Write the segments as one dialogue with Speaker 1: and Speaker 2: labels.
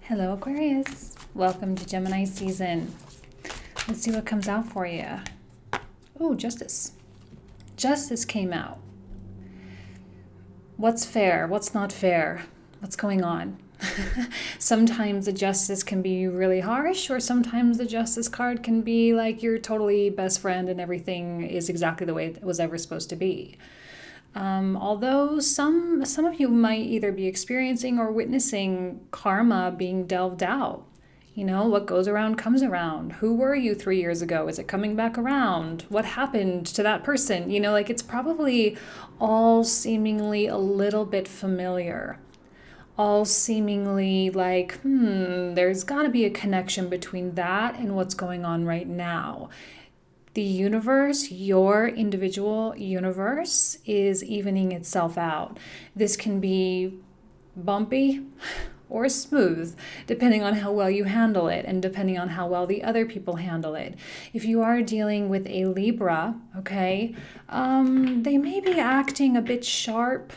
Speaker 1: Hello, Aquarius. Welcome to Gemini season. Let's see what comes out for you. Oh, Justice. Justice came out. What's fair? What's not fair? What's going on? Sometimes the Justice can be really harsh, or sometimes the Justice card can be like your totally best friend and everything is exactly the way it was ever supposed to be. Although some of you might either be experiencing or witnessing karma being delved out. You know, what goes around comes around. Who were you 3 years ago? Is it coming back around? What happened to that person? You know, like it's probably all seemingly a little bit familiar. All seemingly like, there's got to be a connection between that and what's going on right now. The universe, your individual universe, is evening itself out. This can be bumpy or smooth, depending on how well you handle it and depending on how well the other people handle it. If you are dealing with a Libra, okay, they may be acting a bit sharp.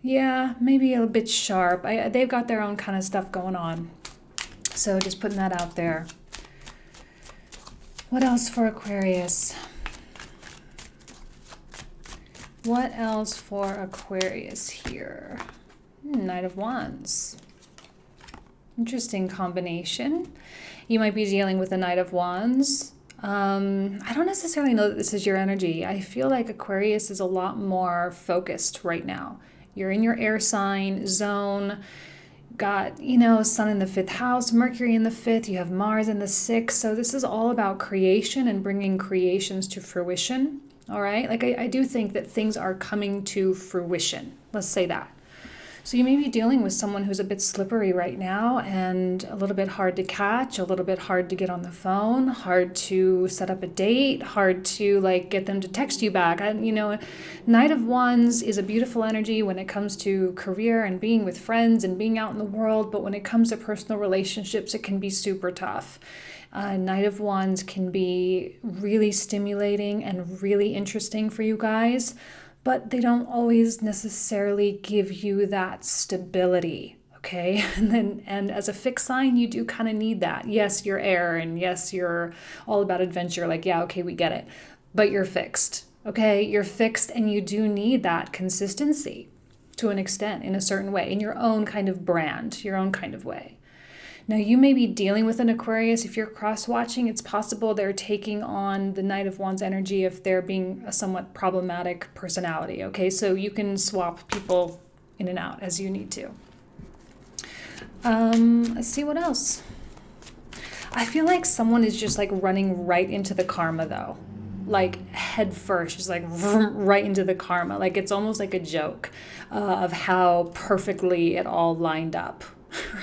Speaker 1: Yeah, maybe a bit sharp. They've got their own kind of stuff going on. So just putting that out there. What else for Aquarius? What else for Aquarius here? Knight of Wands. Interesting combination. You might be dealing with a Knight of Wands. I don't necessarily know that this is your energy. I feel like Aquarius is a lot more focused right now. You're in your air sign zone. Got, Sun in the 5th house, Mercury in the 5th, you have Mars in the 6th. So this is all about creation and bringing creations to fruition. All right. Like I do think that things are coming to fruition. Let's say that. So you may be dealing with someone who's a bit slippery right now and a little bit hard to catch, a little bit hard to get on the phone, hard to set up a date, hard to get them to text you back. Knight of Wands is a beautiful energy when it comes to career and being with friends and being out in the world. But when it comes to personal relationships, it can be super tough. Knight of Wands can be really stimulating and really interesting for you guys, but they don't always necessarily give you that stability, okay? And as a fixed sign, you do kind of need that. Yes, you're air, and yes, you're all about adventure. Okay, we get it. But you're fixed, okay? You're fixed, and you do need that consistency to an extent, in a certain way, in your own kind of brand, your own kind of way. Now, you may be dealing with an Aquarius. If you're cross-watching, it's possible they're taking on the Knight of Wands energy if they're being a somewhat problematic personality, okay? So you can swap people in and out as you need to. Let's see what else. I feel like someone is just running right into the karma, though. Head first, just right into the karma. It's almost like a joke of how perfectly it all lined up.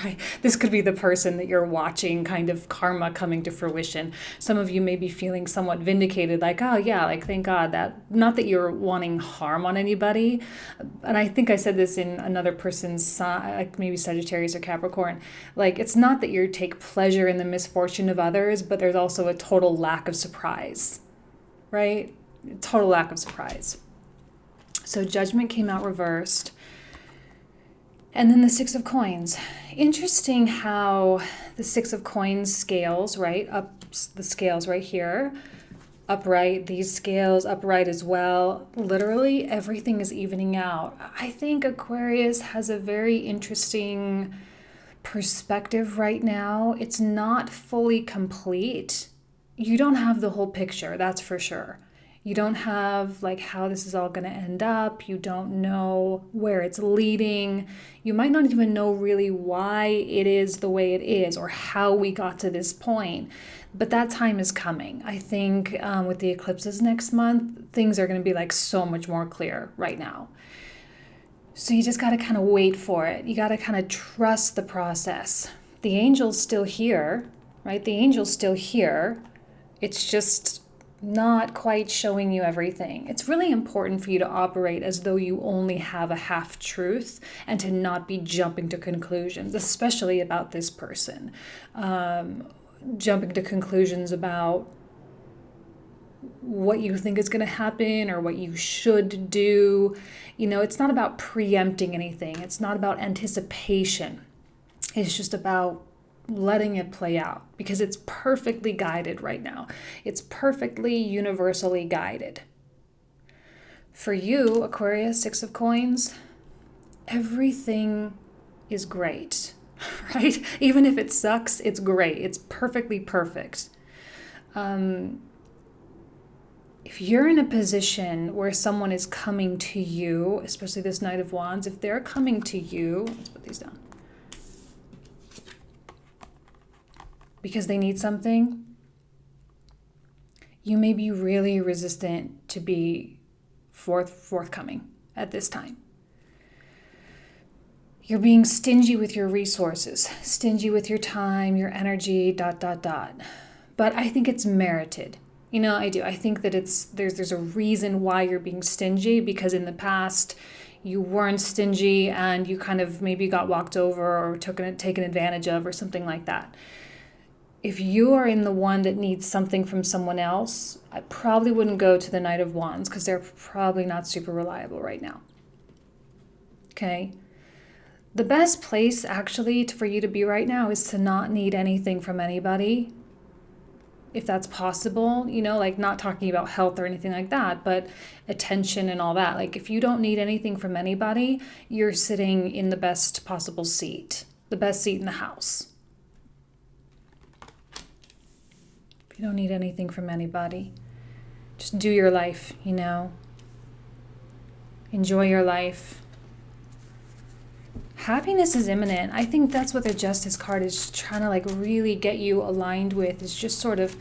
Speaker 1: Right. This could be the person that you're watching kind of karma coming to fruition. Some of you may be feeling somewhat vindicated, oh yeah, thank God that, not that you're wanting harm on anybody. And I think I said this in another person's sign, maybe Sagittarius or Capricorn. It's not that you take pleasure in the misfortune of others, but there's also a total lack of surprise, right? Total lack of surprise. So Judgment came out reversed. And then the 6 of Coins. Interesting how the 6 of Coins scales, right? Up the scales right here. Upright, these scales, upright as well. Literally everything is evening out. I think Aquarius has a very interesting perspective right now. It's not fully complete. You don't have the whole picture, that's for sure. You don't have how this is all going to end up. You don't know where it's leading. You might not even know really why it is the way it is or how we got to this point. But that time is coming. I think with the eclipses next month, things are going to be so much more clear right now. So you just got to kind of wait for it. You got to kind of trust the process. The angel's still here, right? The angel's still here. It's just not quite showing you everything. It's really important for you to operate as though you only have a half truth and to not be jumping to conclusions, especially about this person. Jumping to conclusions about what you think is going to happen or what you should do. It's not about preempting anything. It's not about anticipation. It's just about letting it play out because it's perfectly guided right now. It's perfectly universally guided. For you, Aquarius, Six of Coins, everything is great, right? Even if it sucks, it's great. It's perfectly perfect. If you're in a position where someone is coming to you, especially this Knight of Wands, if they're coming to you, let's put these down, because they need something, you may be really resistant to be forthcoming at this time. You're being stingy with your resources, stingy with your time, your energy, ... But I think it's merited. You know, I do. I think that there's a reason why you're being stingy, because in the past you weren't stingy and you kind of maybe got walked over or taken advantage of or something like that. If you are in the one that needs something from someone else, I probably wouldn't go to the Knight of Wands because they're probably not super reliable right now. Okay? The best place actually for you to be right now is to not need anything from anybody, if that's possible, you know, like not talking about health or anything like that, but attention and all that. Like if you don't need anything from anybody, you're sitting in the best possible seat, the best seat in the house. If you don't need anything from anybody, just do your life, you know, enjoy your life. Happiness is imminent. I think that's what the Justice card is trying to like really get you aligned with, is just sort of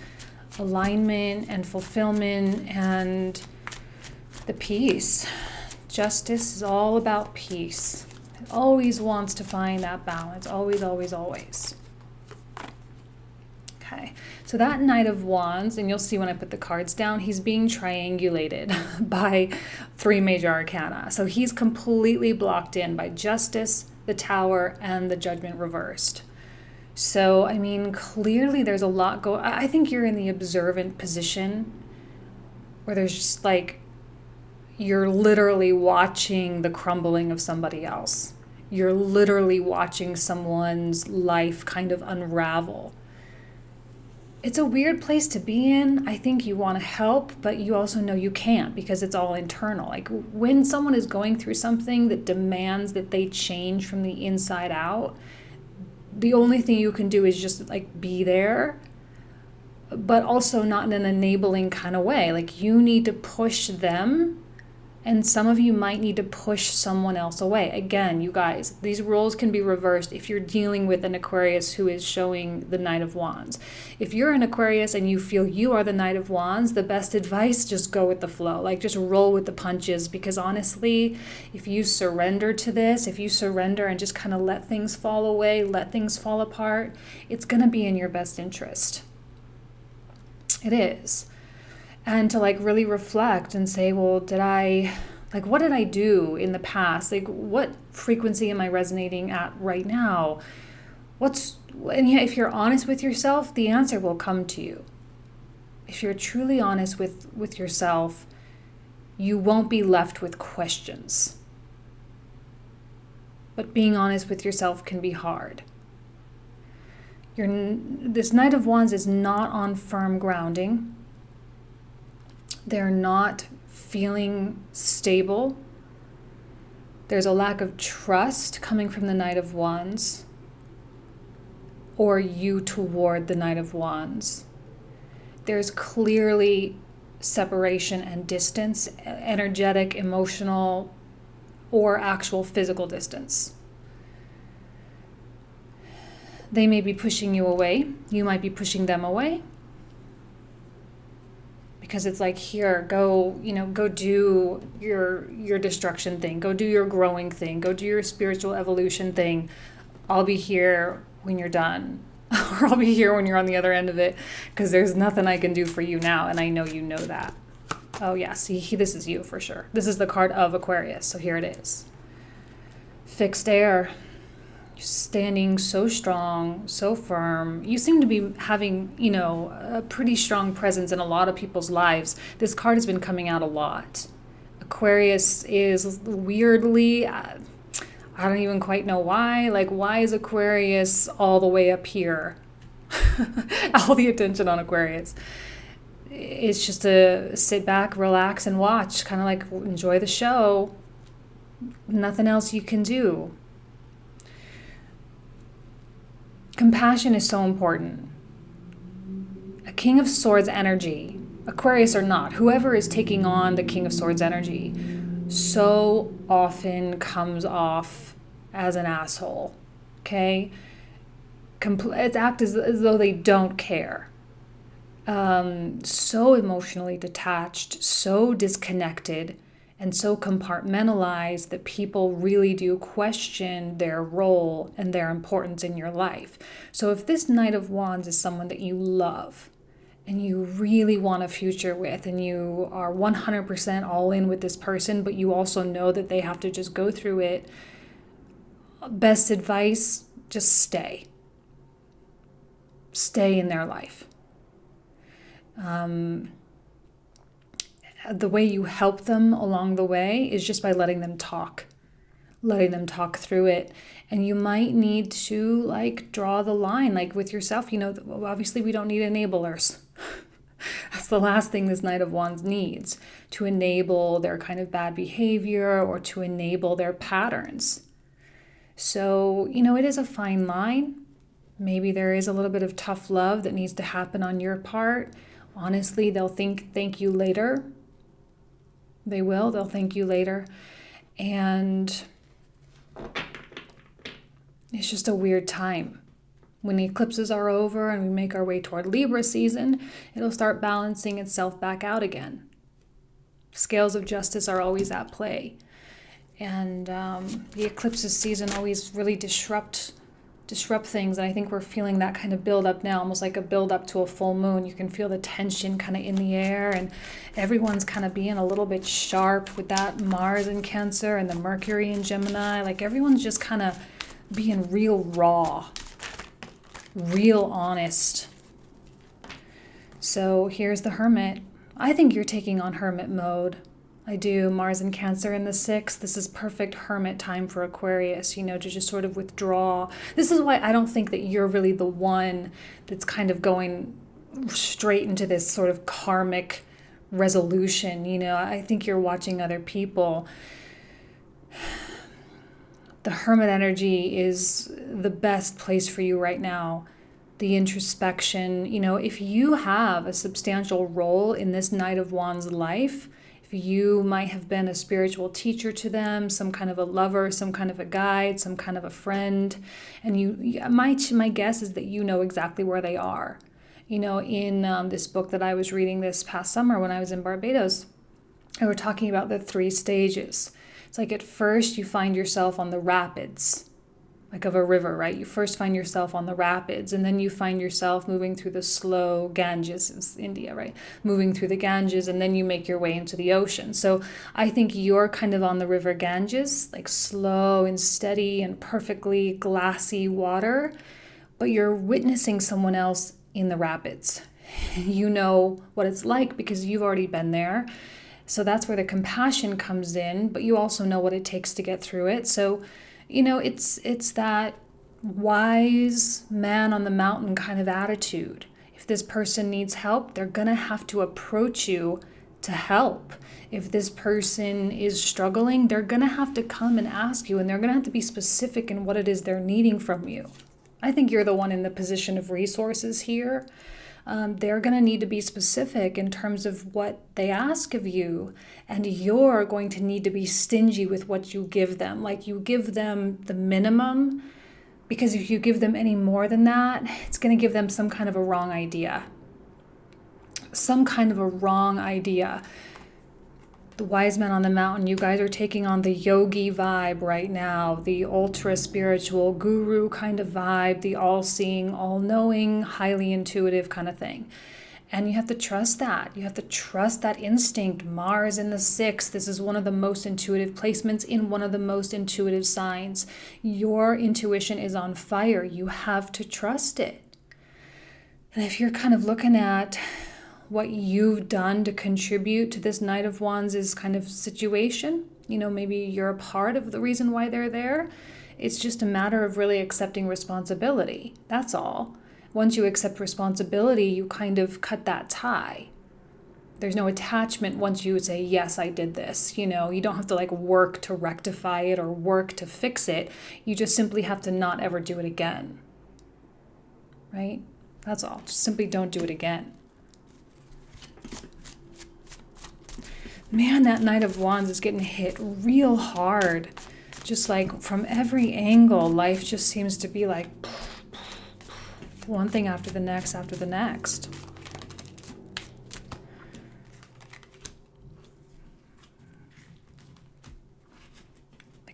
Speaker 1: alignment and fulfillment and the peace. Justice is all about peace. It always wants to find that balance. Always, always, always. Okay, so that Knight of Wands, and you'll see when I put the cards down, he's being triangulated by 3 major arcana. So he's completely blocked in by Justice, the Tower, and the Judgment reversed. So, I mean, clearly there's a lot going. I think you're in the observant position where there's just like, you're literally watching the crumbling of somebody else. You're literally watching someone's life kind of unravel. It's a weird place to be in. I think you want to help, but you also know you can't because it's all internal. Like when someone is going through something that demands that they change from the inside out, the only thing you can do is just like be there, but also not in an enabling kind of way. Like you need to push them, and some of you might need to push someone else away. Again, you guys, these roles can be reversed if you're dealing with an Aquarius who is showing the Knight of Wands. If you're an Aquarius and you feel you are the Knight of Wands, the best advice, just go with the flow. Like just roll with the punches, because honestly, if you surrender to this, if you surrender and just kind of let things fall away, let things fall apart, it's going to be in your best interest. It is. And to like really reflect and say, well, what did I do in the past? Like what frequency am I resonating at right now? And yeah, if you're honest with yourself, the answer will come to you. If you're truly honest with yourself, you won't be left with questions. But being honest with yourself can be hard. This Knight of Wands is not on firm grounding. They're not feeling stable. There's a lack of trust coming from the Knight of Wands, or you toward the Knight of Wands. There's clearly separation and distance, energetic, emotional, or actual physical distance. They may be pushing you away. You might be pushing them away. Because it's like, here, go do your destruction thing. Go do your growing thing. Go do your spiritual evolution thing. I'll be here when you're done. Or I'll be here when you're on the other end of it. Because there's nothing I can do for you now. And I know you know that. Oh, yeah. See, this is you for sure. This is the card of Aquarius. So here it is. Fixed air. Standing so strong, so firm. You seem to be having, a pretty strong presence in a lot of people's lives. This card has been coming out a lot. Aquarius is weirdly, I don't even quite know why. Like, why is Aquarius all the way up here? All the attention on Aquarius. It's just to sit back, relax, and watch. Kind of like enjoy the show. Nothing else you can do. Compassion is so important. A King of Swords energy, Aquarius or not, whoever is taking on the King of Swords energy, so often comes off as an asshole. Okay? It's act as though they don't care. So emotionally detached, so disconnected, and so compartmentalized that people really do question their role and their importance in your life. So if this Knight of Wands is someone that you love and you really want a future with, and you are 100% all in with this person, but you also know that they have to just go through it, best advice, just stay. Stay in their life. The way you help them along the way is just by letting them talk through it. And you might need to like draw the line, like with yourself, obviously we don't need enablers. That's the last thing this Knight of Wands needs, to enable their kind of bad behavior or to enable their patterns. So, it is a fine line. Maybe there is a little bit of tough love that needs to happen on your part. Honestly, they'll thank you later. They'll thank you later. And it's just a weird time. When the eclipses are over and we make our way toward Libra season, it'll start balancing itself back out again. Scales of justice are always at play. And the eclipses season always really disrupt things, and I think we're feeling that kind of build up now, almost like a build up to a full moon. You can feel the tension kind of in the air, and everyone's kind of being a little bit sharp with that Mars in Cancer and the Mercury in Gemini. Like everyone's just kind of being real raw, real honest. So here's the Hermit. I think you're taking on Hermit mode. I do. Mars in Cancer in the 6th. This is perfect Hermit time for Aquarius, to just sort of withdraw. This is why I don't think that you're really the one that's kind of going straight into this sort of karmic resolution. I think you're watching other people. The Hermit energy is the best place for you right now. The introspection, if you have a substantial role in this Knight of Wands life, you might have been a spiritual teacher to them, some kind of a lover, some kind of a guide, some kind of a friend. And my guess is that you know exactly where they are. In this book that I was reading this past summer when I was in Barbados, they were talking about the 3 stages. It's like at first you find yourself on the rapids, like of a river, right? You first find yourself on the rapids, and then you find yourself moving through the slow Ganges, it's India, right? Moving through the Ganges, and then you make your way into the ocean. So I think you're kind of on the river Ganges, like slow and steady and perfectly glassy water, but you're witnessing someone else in the rapids. You know what it's like because you've already been there. So that's where the compassion comes in, but you also know what it takes to get through it. So it's that wise man on the mountain kind of attitude. If this person needs help, they're going to have to approach you to help. If this person is struggling, they're going to have to come and ask you, and they're going to have to be specific in what it is they're needing from you. I think you're the one in the position of resources here. They're going to need to be specific in terms of what they ask of you, and you're going to need to be stingy with what you give them. Like you give them the minimum, because if you give them any more than that, it's going to give them some kind of a wrong idea. The wise men on the mountain, you guys are taking on the yogi vibe right now, the ultra spiritual guru kind of vibe, the all-seeing, all-knowing, highly intuitive kind of thing. And you have to trust that. You have to trust that instinct. Mars in the 6th, this is one of the most intuitive placements in one of the most intuitive signs. Your intuition is on fire. You have to trust it. And if you're kind of looking at what you've done to contribute to this Knight of Wands' kind of situation, Maybe you're a part of the reason why they're there. It's just a matter of really accepting responsibility. That's all. Once you accept responsibility, you kind of cut that tie. There's no attachment once you say, yes, I did this. You don't have to work to rectify it or work to fix it. You just simply have to not ever do it again. Right? That's all. Just simply don't do it again. Man, that Knight of Wands is getting hit real hard. Just from every angle, life just seems to be one thing after the next after the next.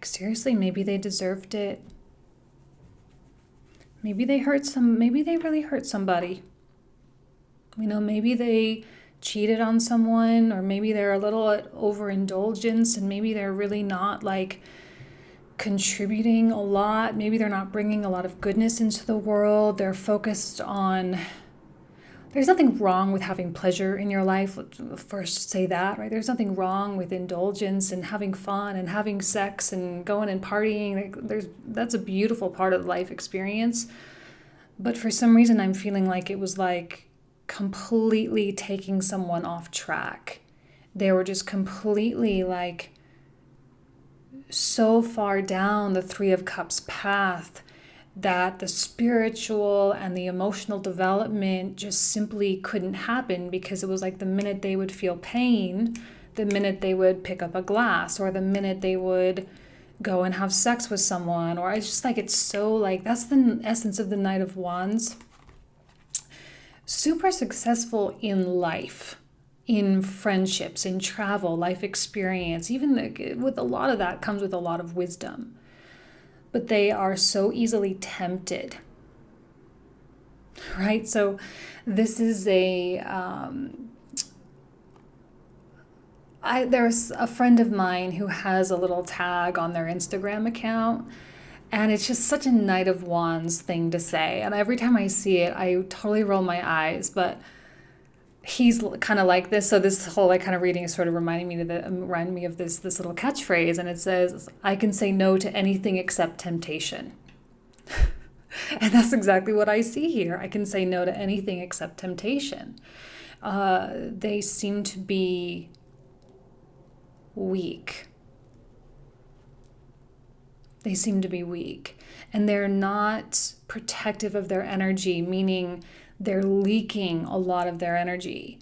Speaker 1: Seriously, maybe they deserved it. Maybe they really hurt somebody. Maybe they cheated on someone, or maybe they're a little at overindulgence, and maybe they're really not contributing a lot. Maybe they're not bringing a lot of goodness into the world. They're focused on... There's nothing wrong with having pleasure in your life. Let's first say that, right? There's nothing wrong with indulgence and having fun and having sex and going and partying. That's a beautiful part of the life experience. But for some reason, I'm feeling it was completely taking someone off track. They were just completely so far down the Three of Cups path that the spiritual and the emotional development just simply couldn't happen, because it was the minute they would feel pain, the minute they would pick up a glass, or the minute they would go and have sex with someone, or it's just it's so that's the essence of the Knight of Wands. Super successful in life, in friendships, in travel, life experience. Even with a lot of that comes with a lot of wisdom. But they are so easily tempted, right? So this is there's a friend of mine who has a little tag on their Instagram account, and it's just such a Knight of Wands thing to say. And every time I see it, I totally roll my eyes, but he's kind of like this. So this whole kind of reading is sort of reminding me of this little catchphrase, and it says, "I can say no to anything except temptation." And that's exactly what I see here. I can say no to anything except temptation. They seem to be weak. They seem to be weak, and they're not protective of their energy, meaning they're leaking a lot of their energy.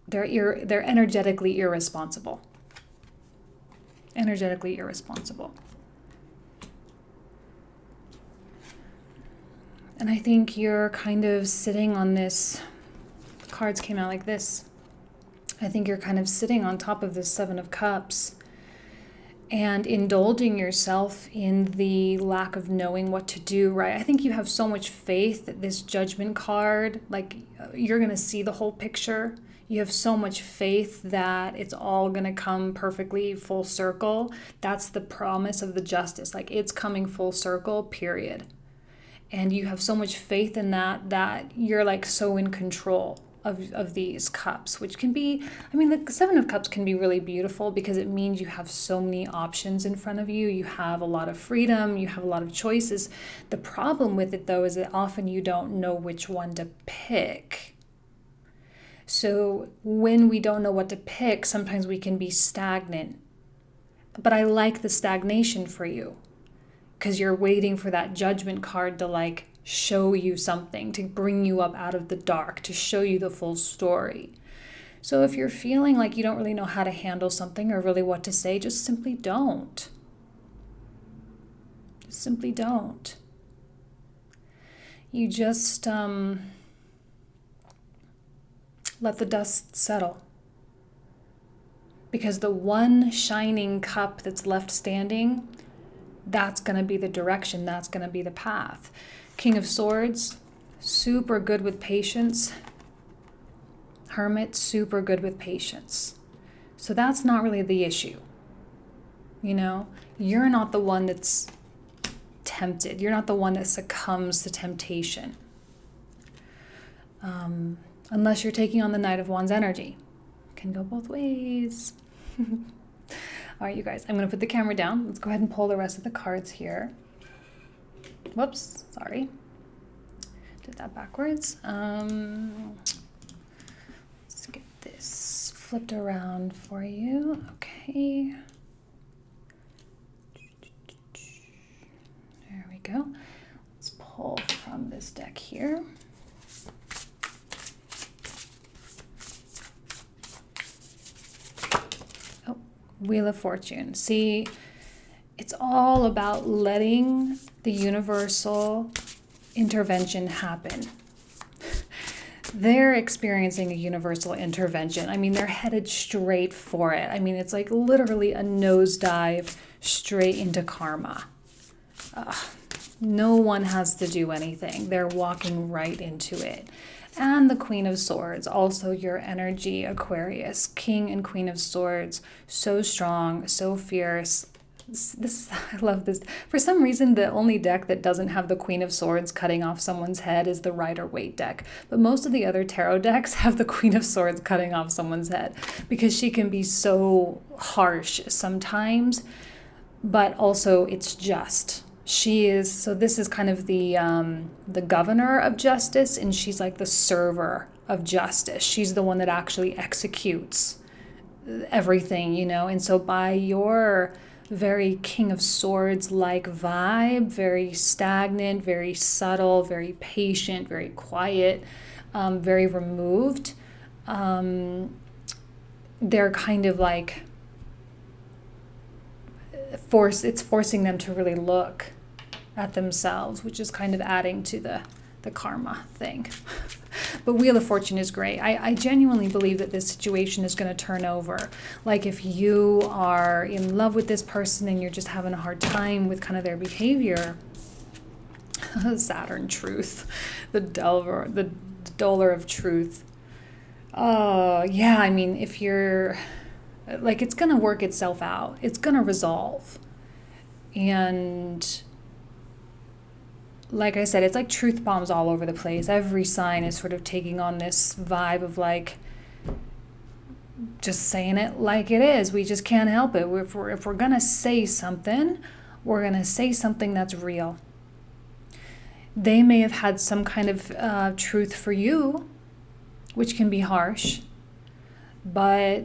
Speaker 1: They're energetically irresponsible. Energetically irresponsible. And I think you're kind of sitting on this. The cards came out like this. I think you're kind of sitting on top of this Seven of Cups and indulging yourself in the lack of knowing what to do, right? I think you have so much faith that this Judgment card, you're going to see the whole picture. You have so much faith that it's all going to come perfectly full circle. That's the promise of the Justice. It's coming full circle, period. And you have so much faith in that you're so in control of these cups, which can be, the Seven of Cups can be really beautiful because it means you have so many options in front of you. You have a lot of freedom. You have a lot of choices. The problem with it, though, is that often you don't know which one to pick. So when we don't know what to pick, sometimes we can be stagnant. But I like the stagnation for you, because you're waiting for that Judgment card to show you something, to bring you up out of the dark, to show you the full story. So if you're feeling like you don't really know how to handle something or really what to say, just simply don't. Just simply don't. You just let the dust settle. Because the one shining cup that's left standing, that's going to be the direction, that's going to be the path. King of Swords, super good with patience. Hermit, super good with patience. So that's not really the issue. You're not the one that's tempted. You're not the one that succumbs to temptation. unless you're taking on the Knight of Wands energy. Can go both ways. All right, you guys, I'm going to put the camera down. Let's go ahead and pull the rest of the cards here. Whoops, sorry. Did that backwards. Let's get this flipped around for you. Okay. There we go. Let's pull from this deck here. Oh, Wheel of Fortune. See, it's all about letting the universal intervention happen. They're experiencing a universal intervention. I mean, they're headed straight for it. I mean, it's like literally a nosedive straight into karma. No one has to do anything. They're walking right into it. And the Queen of Swords, also your energy, Aquarius, King and Queen of Swords, so strong, so fierce. I love this. For some reason, the only deck that doesn't have the Queen of Swords cutting off someone's head is the Rider-Waite deck. But most of the other tarot decks have the Queen of Swords cutting off someone's head because she can be so harsh sometimes, but also it's just. She is, so this is kind of the governor of justice, and she's like the server of justice. She's the one that actually executes everything, you know. And so by your very King of Swords like vibe, very stagnant, very subtle, very patient, very quiet, very removed, they're kind of like it's forcing them to really look at themselves, which is kind of adding to the karma thing. But Wheel of Fortune is great. I genuinely believe that this situation is going to turn over. Like if you are in love with this person and you're just having a hard time with kind of their behavior, Saturn truth, the dollar of truth. Oh, yeah, I mean, if you're, like, it's going to work itself out. It's going to resolve. And like I said, it's like truth bombs all over the place. Every sign is sort of taking on this vibe of like just saying it like it is. We just can't help it. If we're going to say something, we're going to say something that's real. They may have had some kind of truth for you, which can be harsh, but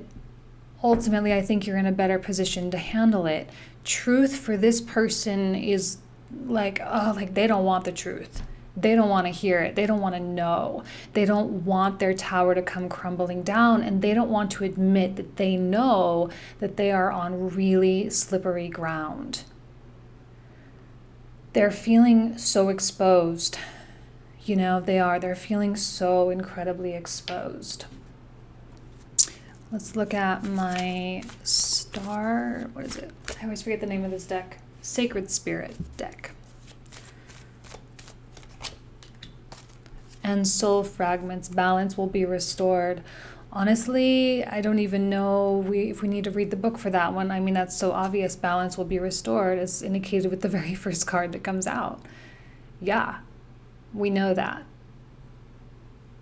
Speaker 1: ultimately I think you're in a better position to handle it. Truth for this person is like, oh, like they don't want the truth. They don't want to hear it. They don't want to know. They don't want their tower to come crumbling down, and they don't want to admit that they know that they are on really slippery ground. They're feeling so exposed. You know, they're feeling so incredibly exposed. Let's look at my star, what is it? I always forget the name of this deck. Sacred Spirit deck. And soul fragments, balance will be restored. Honestly, I don't even know if we need to read the book for that one. I mean, that's so obvious. Balance will be restored, as indicated with the very first card that comes out. Yeah, we know that.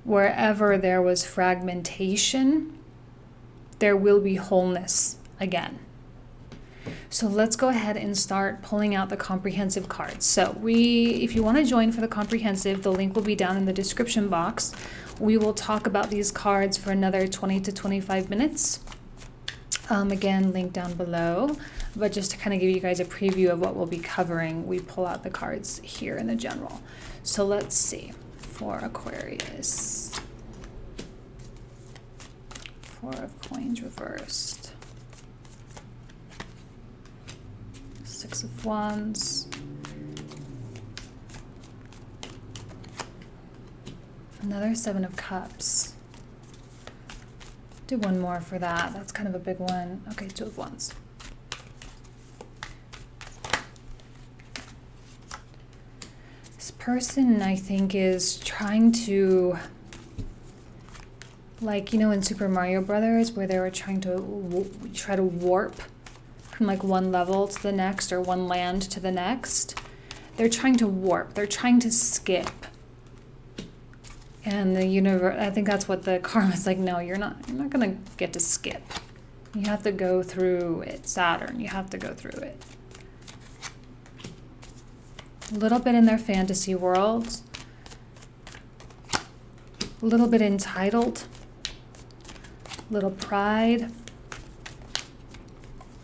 Speaker 1: Wherever there was fragmentation, there will be wholeness again. So let's go ahead and start pulling out the comprehensive cards. So if you want to join for the comprehensive, the link will be down in the description box. We will talk about these cards for another 20 to 25 minutes. Again, link down below. But just to kind of give you guys a preview of what we'll be covering, we pull out the cards here in the general. So let's see. For Aquarius. Four of Coins reversed. Six of Wands. Another Seven of Cups. Do one more for that. That's kind of a big one. Okay, Two of Wands. This person, I think, is trying to, like, you know, in Super Mario Brothers, where they were trying to try to warp from like one level to the next or one land to the next. They're trying to warp. They're trying to skip. And the universe, I think that's what the karma is like. No, you're not going to get to skip. You have to go through it, Saturn. You have to go through it. A little bit in their fantasy worlds. A little bit entitled. A little pride.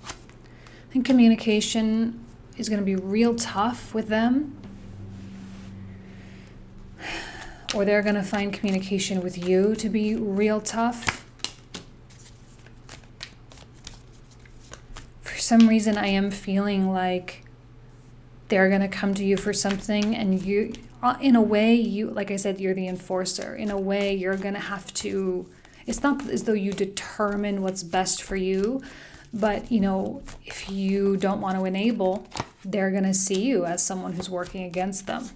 Speaker 1: I think communication is going to be real tough with them. Or they're going to find communication with you to be real tough. For some reason, I am feeling like they're going to come to you for something, and you, in a way, you, like I said, you're the enforcer. In a way, you're going to have to, it's not as though you determine what's best for you, but, you know, if you don't want to enable, they're going to see you as someone who's working against them.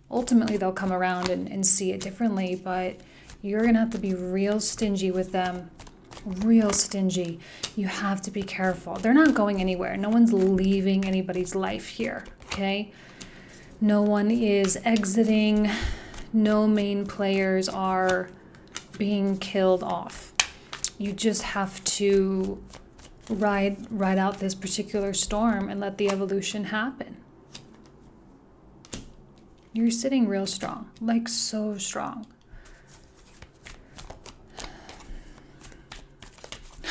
Speaker 1: Ultimately, they'll come around and see it differently, but you're going to have to be real stingy with them. Real stingy. You have to be careful. They're not going anywhere. No one's leaving anybody's life here, okay? No one is exiting. No main players are being killed off. You just have to ride out this particular storm and let the evolution happen. You're sitting real strong, like so strong.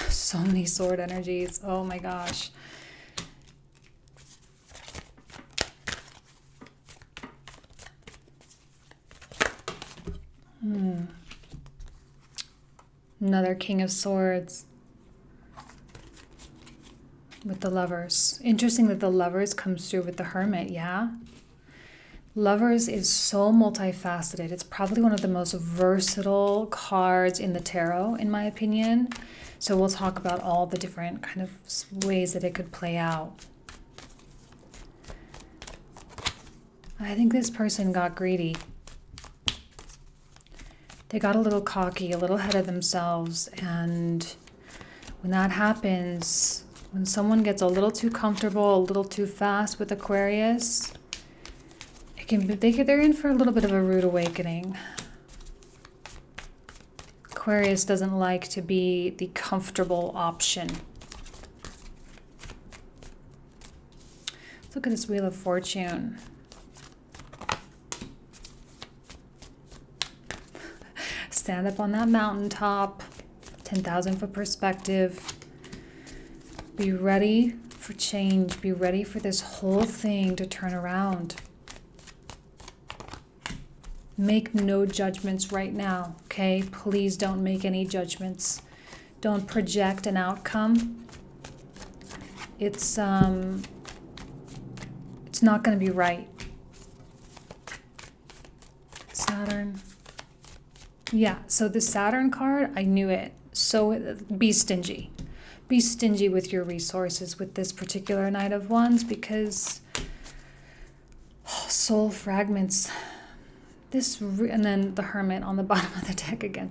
Speaker 1: So many sword energies. Oh my gosh. Another King of Swords with the Lovers. Interesting that the Lovers comes through with the Hermit, yeah? Lovers is so multifaceted. It's probably one of the most versatile cards in the tarot, in my opinion. So we'll talk about all the different kind of ways that it could play out. I think this person got greedy. They got a little cocky, a little ahead of themselves. And when that happens, when someone gets a little too comfortable, a little too fast with Aquarius, they're in for a little bit of a rude awakening. Aquarius doesn't like to be the comfortable option. Let's look at this Wheel of Fortune. Stand up on that mountaintop, 10,000 foot perspective. Be ready for change. Be ready for this whole thing to turn around. Make no judgments right now, okay? Please don't make any judgments. Don't project an outcome. It's not going to be right. Saturn. Yeah, so the Saturn card, I knew it. So be stingy. Be stingy with your resources with this particular Knight of Wands, because soul fragments. And then the Hermit on the bottom of the deck again.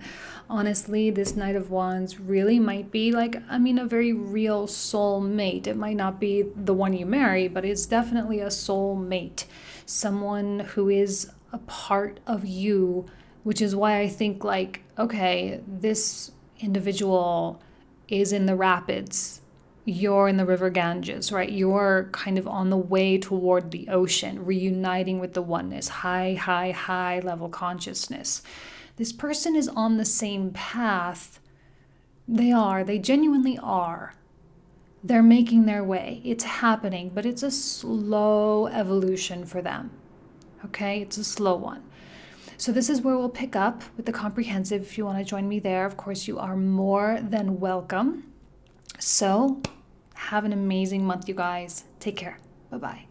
Speaker 1: Honestly, this Knight of Wands really might be like, a very real soul mate. It might not be the one you marry, but it's definitely a soul mate. Someone who is a part of you, which is why I think like, okay, this individual is in the rapids. You're in the river Ganges, right? You're kind of on the way toward the ocean, reuniting with the oneness, high level consciousness. This person is on the same path. They genuinely are. They're making their way. It's happening, but it's a slow evolution for them. Okay? It's a slow one. So this is where we'll pick up with the comprehensive. If you want to join me there, of course, you are more than welcome. So have an amazing month, you guys. Take care. Bye-bye.